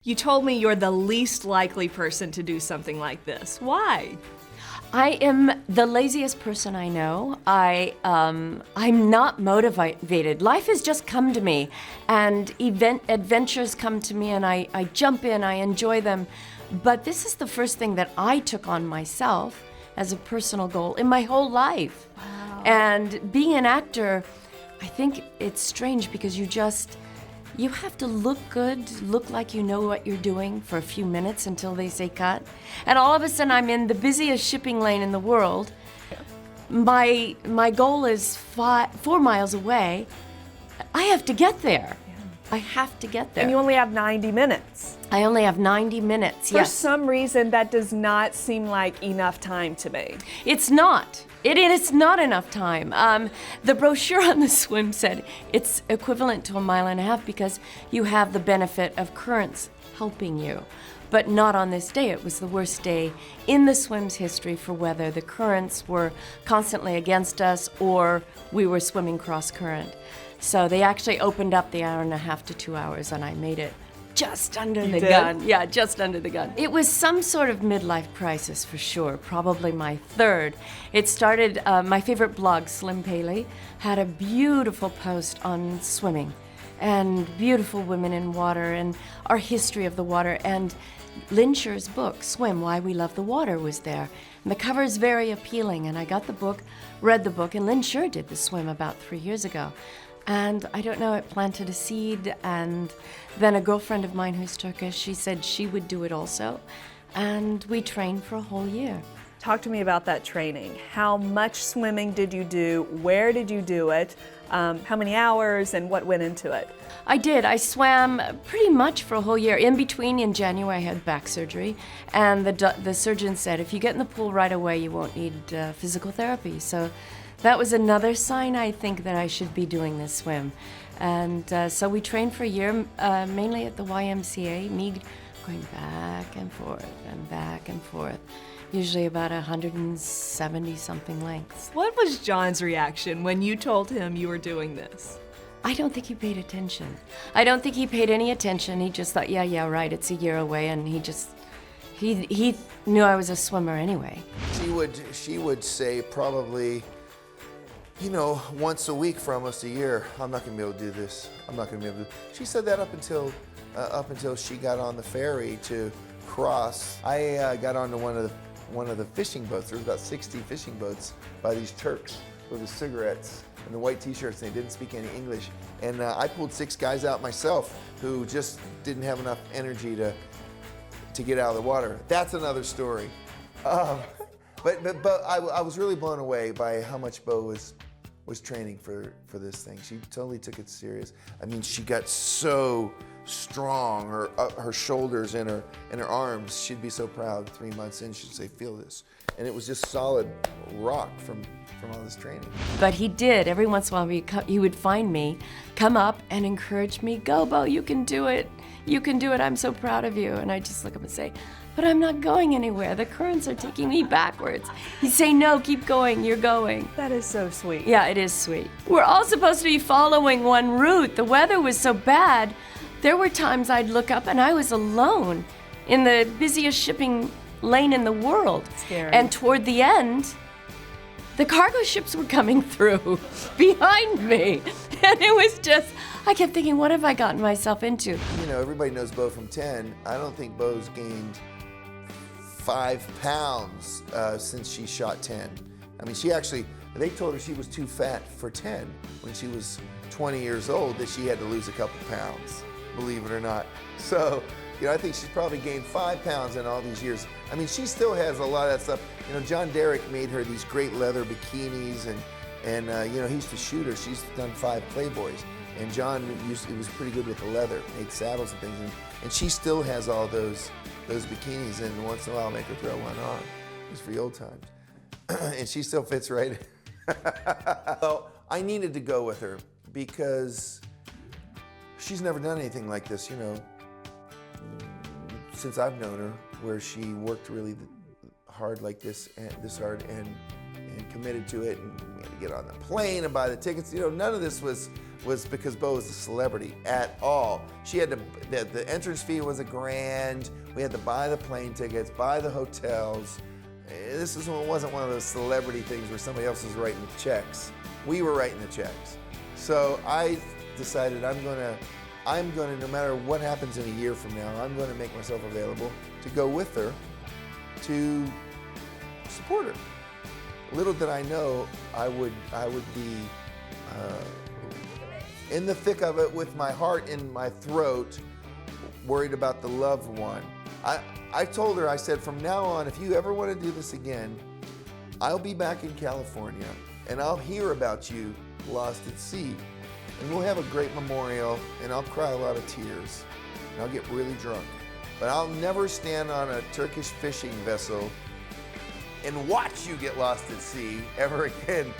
You told me you're the least likely person to do something like this. Why? I am the laziest person I know. I'm not motivated. Life has just come to me, and adventures come to me, and I jump in, I enjoy them. But this is the first thing that I took on myself as a personal goal in my whole life. Wow. And being an actor, I think it's strange because you have to look good, look like you know what you're doing for a few minutes until they say cut. And all of a sudden I'm in the busiest shipping lane in the world. My goal is 4 miles away. I have to get there. I have to get there. And you only have 90 minutes. I only have 90 minutes, For yes. some reason, that does not seem like enough time to me. It's not. It's not enough time. The brochure on the swim said it's equivalent to 1.5 miles because you have the benefit of currents helping you. But not on this day. It was the worst day in the swim's history for weather. The currents were constantly against us, or we were swimming cross current. So they actually opened up the 1.5 to 2 hours, and I made it just under the gun. Yeah, just under the gun. It was some sort of midlife crisis for sure, probably my third. It started, my favorite blog, Slim Paley, had a beautiful post on swimming and beautiful women in water and our history of the water. And Lynn Sherr's book, Swim, Why We Love the Water, was there. And the cover is very appealing, and I got the book, read the book, and Lynn Sherr did the swim about 3 years ago. And I don't know, it planted a seed, and then a girlfriend of mine who's Turkish, she said she would do it also, and we trained for a whole year. Talk to me about that training. How much swimming did you do? Where did you do it? How many hours and what went into it? I did. I swam pretty much for a whole year. In between, in January, I had back surgery, and the surgeon said, if you get in the pool right away, you won't need physical therapy. So that was another sign, I think, that I should be doing this swim. And so we trained for a year, mainly at the YMCA, me going back and forth, usually about 170-something lengths. What was John's reaction when you told him you were doing this? I don't think he paid attention. I don't think he paid any attention. He just thought, yeah, right, it's a year away, and he knew I was a swimmer anyway. She would say probably, once a week for almost a year, I'm not gonna be able to do this. I'm not gonna be able to. She said that up until she got on the ferry to cross. I got onto one of the fishing boats. There was about 60 fishing boats by these Turks with the cigarettes and the white t-shirts, and they didn't speak any English. And I pulled 6 guys out myself who just didn't have enough energy to get out of the water. That's another story. But I was really blown away by how much Bo was training for this thing. She totally took it serious. I mean, she got so strong. Her shoulders and her arms. She'd be so proud. 3 months in, she'd say, "Feel this," and it was just solid rock from all this training. But he did. Every once in a while, he would find me, come up and encourage me. Go, Bo, you can do it. You can do it. I'm so proud of you. And I just look up and say, but I'm not going anywhere. The currents are taking me backwards. He'd say, no, keep going. You're going. That is so sweet. Yeah, it is sweet. We're all supposed to be following one route. The weather was so bad. There were times I'd look up and I was alone in the busiest shipping lane in the world. Scary. And toward the end, the cargo ships were coming through behind me. And it was just, I kept thinking, what have I gotten myself into? Everybody knows Bo from 10. I don't think Bo's gained 5 pounds since she shot 10. I mean, they told her she was too fat for 10 when she was 20 years old, that she had to lose a couple pounds, believe it or not. So, I think she's probably gained 5 pounds in all these years. I mean, she still has a lot of that stuff. John Derrick made her these great leather bikinis, and he used to shoot her. She's done 5 Playboys, and John it was pretty good with the leather, made saddles and things, and she still has all those bikinis, and once in a while I'll make her throw one on. It's for the old times. And she still fits right. Well, I needed to go with her because she's never done anything like this, since I've known her, where she worked really hard like this and committed to it, and we had to get on the plane and buy the tickets. None of this was was because Bo was a celebrity at all. She had to, the entrance fee was $1,000. We had to buy the plane tickets, buy the hotels. Wasn't one of those celebrity things where somebody else was writing the checks. We were writing the checks. So I decided I'm gonna, no matter what happens in a year from now, I'm gonna make myself available to go with her to support her. Little did I know I would be in the thick of it with my heart in my throat, worried about the loved one. I told her, I said, from now on, if you ever want to do this again, I'll be back in California and I'll hear about you lost at sea. And we'll have a great memorial and I'll cry a lot of tears and I'll get really drunk. But I'll never stand on a Turkish fishing vessel and watch you get lost at sea ever again.